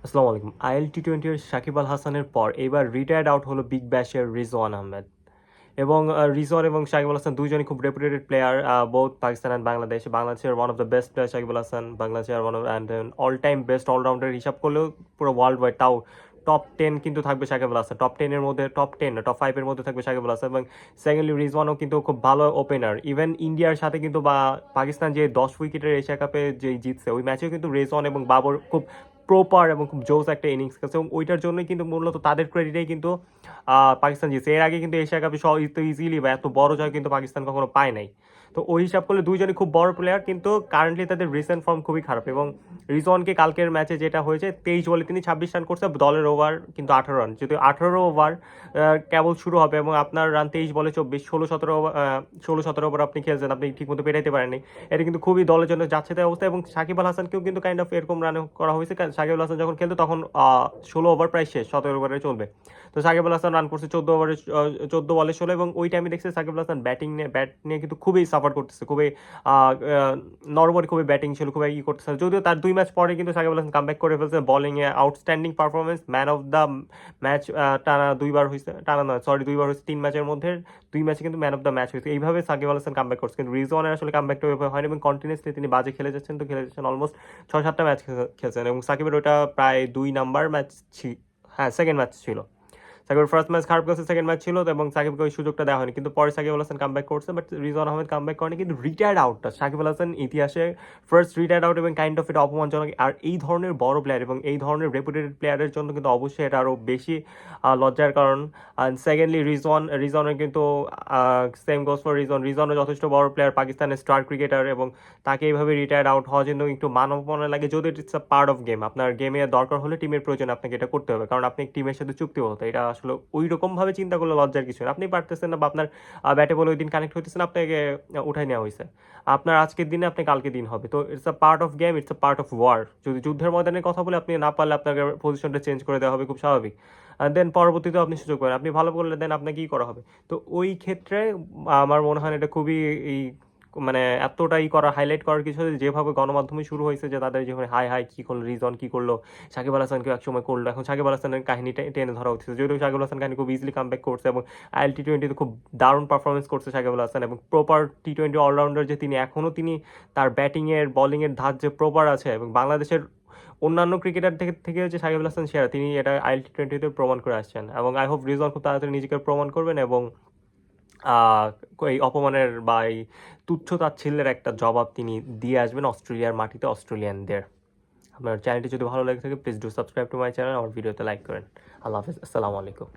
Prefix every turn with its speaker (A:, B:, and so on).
A: আসসালামু আলাইকুম। IL-T20 এর সাকিব আল হাসানের পর এবার রিটায়ার্ড আউট হলো বিগ ব্যাশের রিজওয়ান আহমেদ। এবং রিজওয়ান এবং সাকিব আল হাসান দুইজনই খুব reputed player, both Pakistan and Bangladesh. বাংলাদেশের one of the best player Shakib Al Hasan, বাংলাদেশের one of and all time best allrounder হিসাব করলেও পুরো ওয়ার্ল্ড ওয়াইড তাও টপ 10 কিন্তু থাকবে সাকিব আল হাসান। টপ 10 এর মধ্যে, টপ 10 না টপ 5 এর মধ্যে থাকবে সাকিব আল হাসান। এবং সেকেন্ডলি রিজওয়ানও কিন্তু খুব ভালো ওপেনার। ইভেন ইন্ডিয়ার সাথে কিন্তু বা পাকিস্তান যে 10 উইকেটের এশিয়া কাপে যেই জিতছে ওই ম্যাচেও কিন্তু রিজওয়ান এবং বাবর খুব প্রপার এবং খুব জোস একটা ইনিংস খেলছে, এবং ওইটার জন্যই কিন্তু মূলত তাদের ক্রেডিটেই কিন্তু পাকিস্তান জিতছে। এর আগে কিন্তু এশিয়া কাপে ইজিলি বা এত বড় জয় কিন্তু পাকিস্তান কখনো পায় নাই। তো ওই হিসাব করলে দুইজনই খুব বড় প্লেয়ার, কিন্তু কারেন্টলি তাদের রিসেন্ট ফর্ম খুবই খারাপ। এবং রিজওয়ানকে কালকের ম্যাচে যেটা হয়েছে, 23 বলে তিনি 26 রান করছে, দলের ওভার কিন্তু 18 রান। যদি 18 ওভার কেবল শুরু হবে এবং আপনার রান 23 বলে 24, 16-17 ওভার আপনি খেলছেন, আপনি ঠিকমতো পেটাইতে পারেননি, এটা কিন্তু খুবই দলের জন্য যাচ্ছে তাই অবস্থা। এবং সাকিব আল হাসানকেও কিন্তু কাইন্ড অফ এরকম রান করা হয়েছে। কারণ সাকিব আল হাসান যখন খেলতো তখন 16 ওভার প্রায় শেষ, 17 ওভারে চলবে। তো সাকিব আল হাসান রান করছে 14 ওভারে, 14 বলে 16। এবং ওই টাইমে দেখছে সাকিব আল হাসান ব্যাট নিয়ে কিন্তু খুবই সাফার করতেছে, খুবই নরমালি খুবই ব্যাটিং ছিল, খুবই করতেছে। যদিও তার 2 ম্যাচ পরে কিন্তু সাকিব আল হাসান কামব্যাক করে ফেলছে, বোলিংয়ে outstanding performance, man of the match টানা 2বার হয়েছে, টানা নয় সরি 2বার হয়েছে 3 ম্যাচের মধ্যে, 2 ম্যাচে কিন্তু ম্যান অফ দ্য ম্যাচ হয়েছে। এইভাবে সাকিব আল হাসান কামব্যাক করছে, কিন্তু রিজওয়ানের আসলে কামব্যাকটা ওইভাবে হয়নি এবং কন্টিনিউসলি তিনি বাজে খেলে যাচ্ছেন। তো খেলে যাচ্ছেন অলমোস্ট 6-7টা ম্যাচ খেলছেন, এবং সাকিবের ওটা প্রায় 2 নাম্বার ম্যাচ, হ্যাঁ সেকেন্ড ম্যাচ ছিল। সাকিবের ফার্স্ট ম্যাচ খারাপ গেছে, সেকেন্ড ম্যাচ ছিল, এবং সাকিবকে ওই সুযোগটা দেওয়া হয়নি। কিন্তু পরে সাকিব আল হাসান কামব্যাক করছে, বাট রিজওয়ান আহমেদ কামব্যাক করেনি। কিন্তু রিটায়ার্ড আউটটা সাকিব আল হাসান ইতিহাসে ফার্স্ট রিটায়ার্ড আউট, এবং কাইন্ড অফ এটা অপমানজনক। আর এই ধরনের বড় প্লেয়ার এবং এই ধরনের রেপুটেড প্লেয়ারের জন্য কিন্তু অবশ্যই এটা আরও বেশি লজ্জার কারণ। অ্যান্ড সেকেন্ডলি রিজওয়ানের কিন্তু সেম গোস ফর রিজওয়ানও যথেষ্ট বড় প্লেয়ার, পাকিস্তানের স্টার ক্রিকেটার, এবং তাকে এইভাবে রিটায়ার্ড আউট হওয়ার জন্য একটু মানব মনে লাগে। যদি it's a part of game, আপনার গেমে দরকার হলে টিমের প্রয়োজনে আপনাকে এটা করতে হবে, কারণ আপনি টিমের সাথে চুক্তিবদ্ধ। এটা আসলে ওই রকমভাবে চিন্তা করলে লজ্জার কিছু না। আপনি পারতেছেন না বা আপনার ব্যাটে বলে ওই দিন কানেক্ট হইতেছেন, আপনাকে উঠাই নেওয়া হয়েছে। আপনার আজকের দিনে আপনি কালকে দিন হবে। তো it's a part of game, it's a part of war. যদি যুদ্ধের ময়দানের কথা বলে আপনি না পারলে আপনাকে পজিশনটা চেঞ্জ করে দেওয়া হবে, খুব স্বাভাবিক। দেন পরবর্তীতে আপনি সুযোগ পাবেন, আপনি ভালো করলে দেন আপনাকে কি করা হবে। তো ওই ক্ষেত্রে আমার মনে হয় এটা খুবই এই মানে এতটাই করা হাইলাইট করার কিছু, যেভাবে গণমাধ্যমে শুরু হয়েছে যে তাদের যেভাবে হাই হাই কি করলো রিজন, কি করলো সাকিব আল হাসানকে একসময় করলো, এখন সাকিব আল হাসানের কাহিনী টেনে ধরা হচ্ছে। যদিও সাকিব আল হাসান কাহিনী খুব ইজিলি কামব্যাক করছে, এবং IL-T20 খুব দারুণ পারফরমেন্স করছে সাকিব আল হাসান, এবং প্রপার T20 অলরাউন্ডার যে তিনি, এখনও তিনি তার ব্যাটিংয়ের বোলিংয়ের ধাঁচ যে প্রপার আছে, এবং বাংলাদেশের অন্যান্য ক্রিকেটার থেকে যে সাকিব আল হাসান সেরা, তিনি এটা IL-T20 প্রমাণ করে আসছেন। এবং আই হোপ রিজওয়ান খুব তাড়াতাড়ি নিজেকে প্রমাণ করবেন, এবং আহ, এই অপমানের বা এই তুচ্ছ তাচ্ছিল্যের একটা জবাব তিনি দিয়ে আসবেন অস্ট্রেলিয়ার মাটিতে অস্ট্রেলিয়ানদের। আপনার চ্যানেলটি যদি ভালো লাগে থাকে please do subscribe to my channel, আমার ভিডিওতে লাইক করেন। আল্লাহ হাফিজ, আসসালামু আলাইকুম।